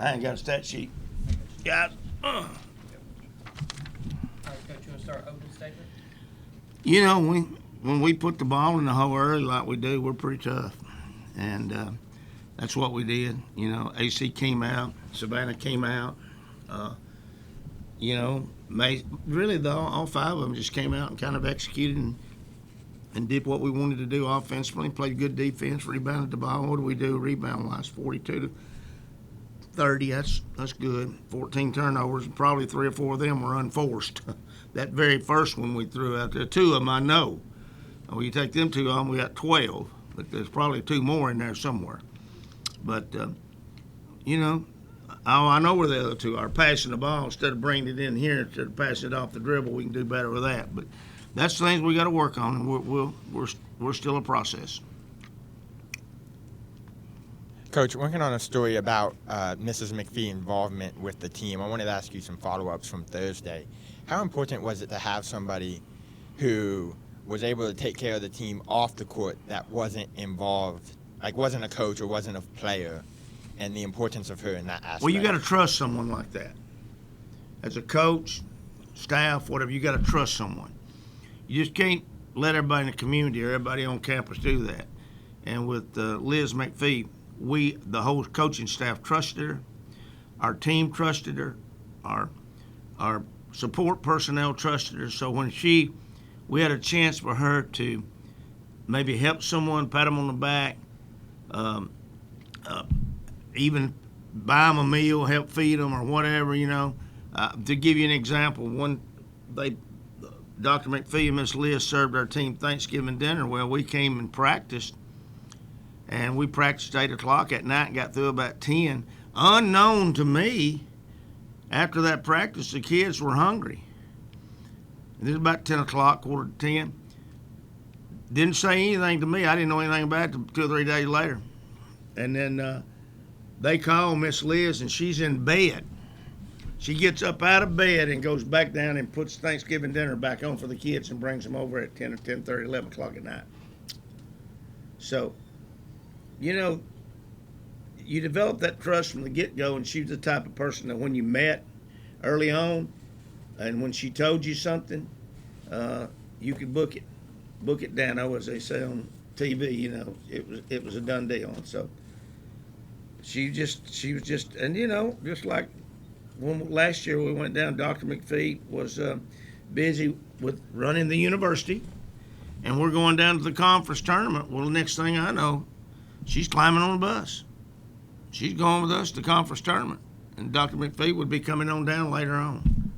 I ain't got a stat sheet. Got. All right, Coach, you want to start opening statement? You know, when we put the ball in the hole early like we do, we're pretty tough. And that's what we did. You know, AC came out, Savannah came out. You know, really all five of them just came out and kind of executed and did what we wanted to do offensively, played good defense, rebounded the ball. What do we do rebound-wise? 42-30, that's good. 14 turnovers, and probably 3 or 4 of them were unforced. That very first one we threw out there, 2 of them I know. Well, you take them 2 on, we got 12, but there's probably 2 more in there somewhere. But, you know, I know where the other 2 are. Passing the ball instead of bringing it in here, instead of passing it off the dribble, we can do better with that. But that's the things we got to work on, and we're still a process. Coach, working on a story about Mrs. McPhee involvement with the team, I wanted to ask you some follow-ups from Thursday. How important was it to have somebody who was able to take care of the team off the court that wasn't involved, like wasn't a coach or wasn't a player, and the importance of her in that aspect? Well, you got to trust someone like that. As a coach, staff, whatever, you got to trust someone. You just can't let everybody in the community or everybody on campus do that. And with Liz McPhee, the whole coaching staff trusted her. Our team trusted her. Our support personnel trusted her. So when we had a chance for her to maybe help someone, pat them on the back, even buy them a meal, help feed them or whatever, you know. To give you an example, Dr. McPhee and Miss Liz served our team Thanksgiving dinner. Well, we came and practiced, and we practiced 8 o'clock at night and got through about 10. Unknown to me, after that practice, the kids were hungry. It was about 10 o'clock, quarter to 10. Didn't say anything to me. I didn't know anything about it until 2 or 3 days later. And then they call Miss Liz, and she's in bed. She gets up out of bed and goes back down and puts Thanksgiving dinner back on for the kids and brings them over at 10 or 10:30, 11 o'clock at night. So, you know, you develop that trust from the get-go, and she's the type of person that when you met early on and when she told you something, you could book it down, as they say on TV, you know, it was a done deal. And so she was just, and you know, just like when last year we went down, Dr. McPhee was busy with running the university, and we're going down to the conference tournament. Well, the next thing I know, she's climbing on the bus. She's going with us to the conference tournament, and Dr. McPhee would be coming on down later on.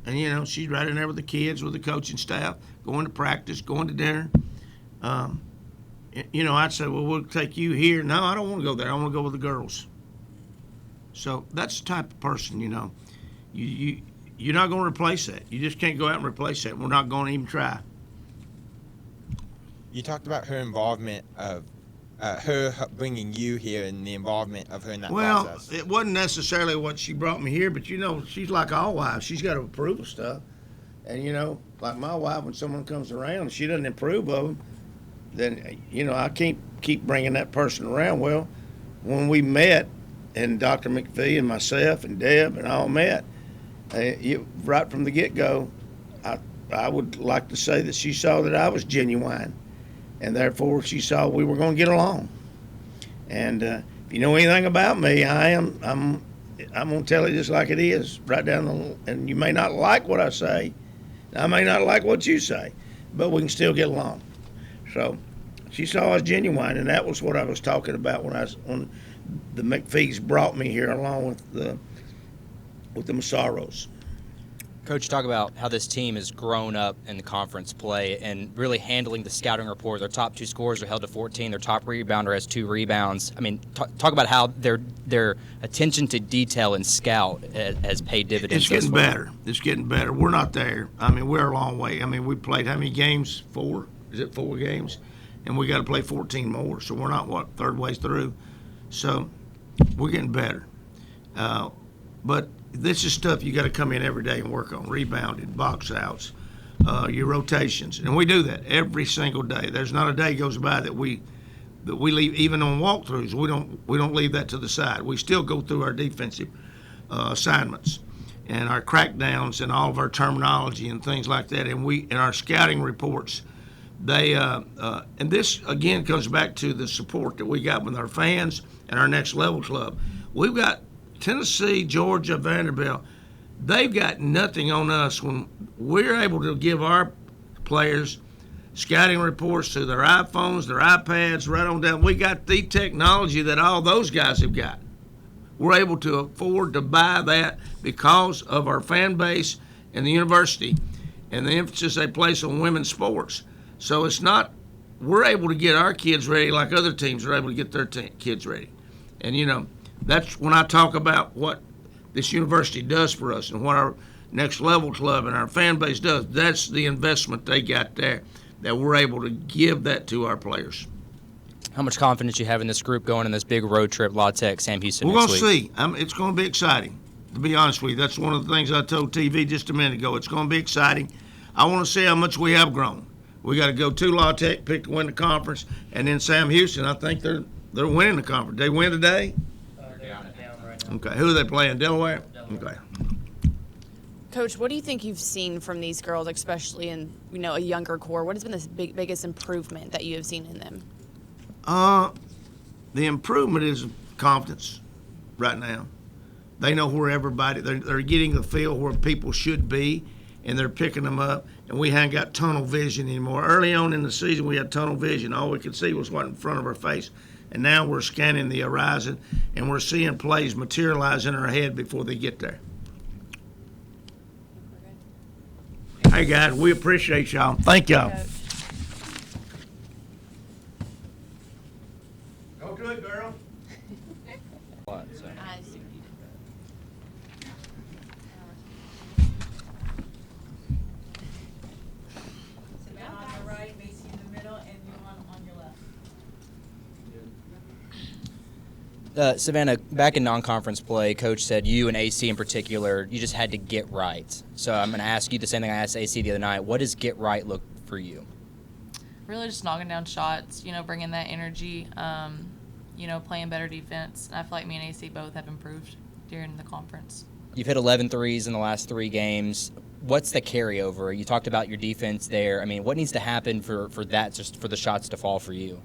And, you know, she's right in there with the kids, with the coaching staff, going to practice, going to dinner. You know, I'd say, well, we'll take you here. No, I don't want to go there. I want to go with the girls. So that's the type of person, you know. You're not going to replace that. You just can't go out and replace that. We're not going to even try. You talked about her involvement of her bringing you here and the involvement of her in that process. Well, it wasn't necessarily what she brought me here, but, you know, she's like all wives. She's got to approve of stuff. And, you know, like my wife, when someone comes around and she doesn't approve of them, then, you know, I can't keep bringing that person around. Well, when we met, and Dr. McPhee and myself and Deb and all met, right from the get-go, I would like to say that she saw that I was genuine, and therefore she saw we were going to get along. And if you know anything about me, I'm going to tell you just like it is, right down and you may not like what I say, I may not like what you say, but we can still get along. So she saw I was genuine, and that was what I was talking about when the McPhees brought me here along with the Massaros. Coach, talk about how this team has grown up in the conference play and really handling the scouting report. Their top 2 scorers are held to 14. Their top rebounder has 2 rebounds. I mean, talk about how their attention to detail and scout has paid dividends. It's getting better. It's getting better. We're not there. I mean, we're a long way. I mean, we played how many games? 4? Is it 4 games? And we got to play 14 more. So we're not, third way through. So we're getting better. But this is stuff you got to come in every day and work on. Rebounding, box outs, your rotations. And we do that every single day. There's not a day goes by that we that we leave even on walkthroughs. We don't leave that to the side. We still go through our defensive assignments and our crackdowns and all of our terminology and things like that. And we in our scouting reports, they and this again comes back to the support that we got with our fans and our Next Level Club. We've got Tennessee, Georgia, Vanderbilt. They've got nothing on us when we're able to give our players scouting reports to their iPhones, their iPads, right on down. We got the technology that all those guys have got. We're able to afford to buy that because of our fan base and the university and the emphasis they place on women's sports. So it's not, we're able to get our kids ready like other teams are able to get their kids ready. And, you know, that's when I talk about what this university does for us and what our Next Level Club and our fan base does. That's the investment they got there, that we're able to give that to our players. How much confidence you have in this group going on this big road trip, La Tech, Sam Houston We're next going week? to see. It's going to be exciting, to be honest with you. That's one of the things I told TV just a minute ago. It's going to be exciting. I want to see how much we have grown. We got to go to La Tech, pick to win the conference, and then Sam Houston, I think they're winning the conference. They win today? They're down right now. Okay. Who are they playing? Delaware? Delaware. Okay. Coach, what do you think you've seen from these girls, especially in a younger core? What has been the biggest improvement that you have seen in them? The improvement is confidence right now. They know where everybody, they're getting the feel where people should be, and they're picking them up, and we haven't got tunnel vision anymore. Early on in the season, we had tunnel vision. All we could see was what in front of our face, and now we're scanning the horizon, and we're seeing plays materialize in our head before they get there. Hey, guys, we appreciate y'all. Thank y'all. Go to it, girl. Savannah on your right, Macy in the middle, and Yuan on your left. Savannah, back in non-conference play, Coach said you and AC in particular, you just had to get right. So I'm going to ask you the same thing I asked AC the other night. What does get right look for you? Really just knocking down shots, bringing that energy, playing better defense. And I feel like me and AC both have improved during the conference. You've hit 11 threes in the last 3 games. What's the carryover? You talked about your defense there. I mean, what needs to happen for that, just for the shots to fall for you?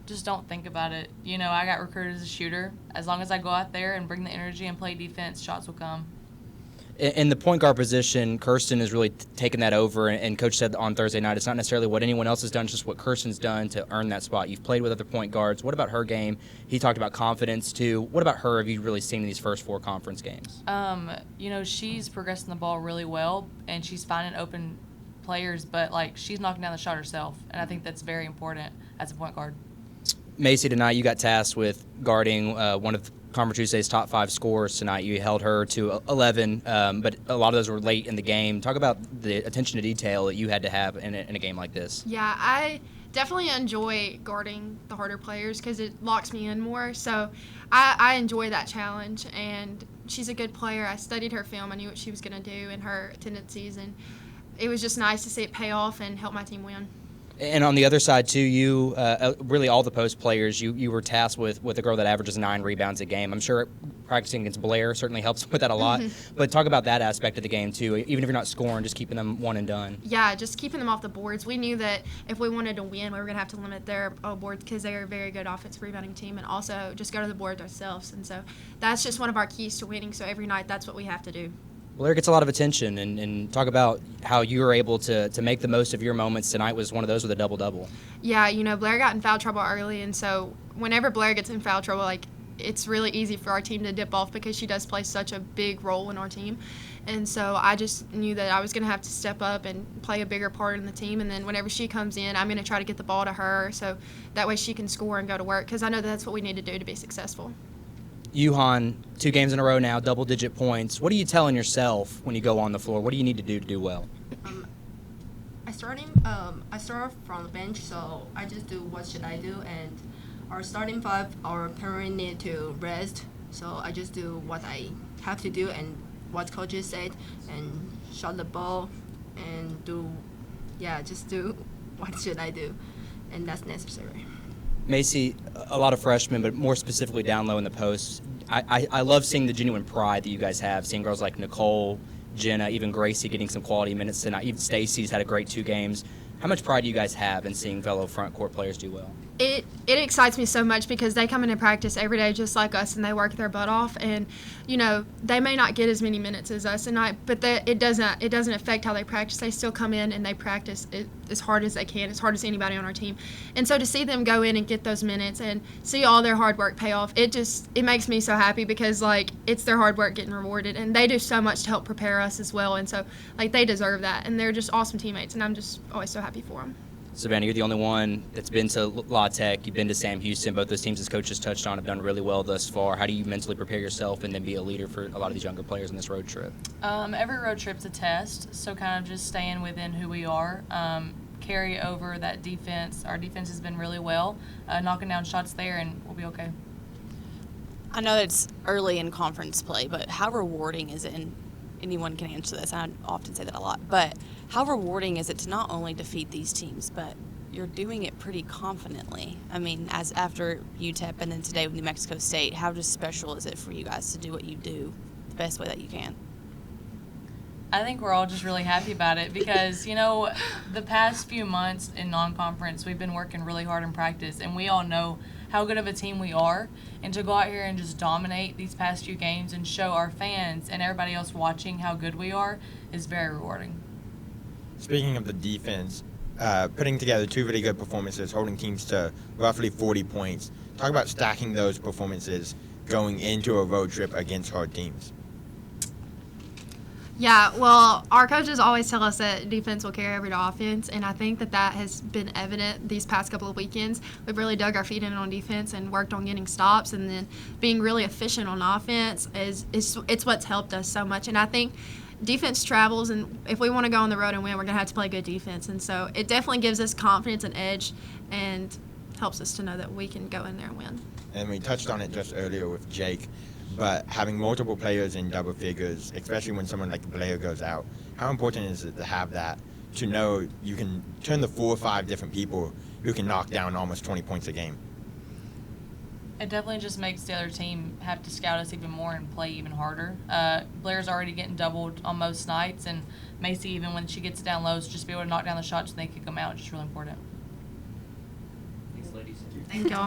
Just don't think about it. I got recruited as a shooter. As long as I go out there and bring the energy and play defense, shots will come. In the point guard position, Kirsten has really taken that over, and Coach said on Thursday night it's not necessarily what anyone else has done, it's just what Kirsten's done to earn that spot. You've played with other point guards. What about her game? He talked about confidence, too. What about her have you really seen in these first 4 conference games? She's progressing the ball really well, and she's finding open players, but, she's knocking down the shot herself, and I think that's very important as a point guard. Macy, tonight you got tasked with guarding one of Conference Tuesday's top 5 scorers tonight. You held her to 11, but a lot of those were late in the game. Talk about the attention to detail that you had to have in a game like this. Yeah, I definitely enjoy guarding the harder players because it locks me in more. So I enjoy that challenge, and she's a good player. I studied her film. I knew what she was going to do in her tendencies, and it was just nice to see it pay off and help my team win. And on the other side, too, you really all the post players, you were tasked with a girl that averages 9 rebounds a game. I'm sure practicing against Blair certainly helps with that a lot. But talk about that aspect of the game, too. Even if you're not scoring, just keeping them one and done. Yeah, just keeping them off the boards. We knew that if we wanted to win, we were going to have to limit their boards because they are a very good offensive rebounding team, and also just go to the board ourselves. And so that's just one of our keys to winning. So every night, that's what we have to do. Blair gets a lot of attention, and talk about how you were able to make the most of your moments. Tonight was one of those with a double-double. Yeah, Blair got in foul trouble early, and so whenever Blair gets in foul trouble, it's really easy for our team to dip off because she does play such a big role in our team. And so I just knew that I was going to have to step up and play a bigger part in the team, and then whenever she comes in, I'm going to try to get the ball to her so that way she can score and go to work because I know that's what we need to do to be successful. Yuhan, 2 games in a row now, double-digit points. What are you telling yourself when you go on the floor? What do you need to do well? I start from the bench, so I just do what should I do. And our starting 5, our parents need to rest, so I just do what I have to do and what coaches said, and shot the ball, and just do what should I do, and that's necessary. Macy, a lot of freshmen, but more specifically down low in the post. I love seeing the genuine pride that you guys have, seeing girls like Nicole, Jenna, even Gracie getting some quality minutes tonight. Even Stacy's had a great 2 games. How much pride do you guys have in seeing fellow front court players do well? It excites me so much because they come into practice every day just like us, and they work their butt off. And they may not get as many minutes as us, but it doesn't affect how they practice. They still come in and they practice as hard as they can, as hard as anybody on our team. And so to see them go in and get those minutes and see all their hard work pay off, it makes me so happy because it's their hard work getting rewarded, and they do so much to help prepare us as well. And so they deserve that, and they're just awesome teammates, and I'm just always so happy for them. Savannah, you're the only one that's been to La Tech. You've been to Sam Houston. Both those teams, as coaches touched on, have done really well thus far. How do you mentally prepare yourself and then be a leader for a lot of these younger players on this road trip? Every road trip's a test, so kind of just staying within who we are. Carry over that defense. Our defense has been really well, knocking down shots there, and we'll be okay. I know it's early in conference play, but how rewarding is it? And anyone can answer this. I often say that a lot, but how rewarding is it to not only defeat these teams, but you're doing it pretty confidently? I mean, as after UTEP and then today with New Mexico State, how just special is it for you guys to do what you do the best way that you can? I think we're all just really happy about it because, the past few months in non-conference, we've been working really hard in practice, and we all know how good of a team we are. And to go out here and just dominate these past few games and show our fans and everybody else watching how good we are is very rewarding. Speaking of the defense, putting together 2 really good performances, holding teams to roughly 40 points. Talk about stacking those performances going into a road trip against hard teams. Yeah, well, our coaches always tell us that defense will carry over to offense, and I think that has been evident these past couple of weekends. We've really dug our feet in on defense and worked on getting stops, and then being really efficient on offense it's what's helped us so much. And I think defense travels, and if we want to go on the road and win, we're going to have to play good defense. And so it definitely gives us confidence and edge and helps us to know that we can go in there and win. And we touched on it just earlier with Jake, but having multiple players in double figures, especially when someone like Blair goes out, how important is it to have that, to know you can turn to 4 or 5 different people who can knock down almost 20 points a game? It definitely just makes the other team have to scout us even more and play even harder. Blair's already getting doubled on most nights, and Macy, even when she gets it down low, just be able to knock down the shots and they kick them out, which is really important. Thanks, ladies. Thank y'all.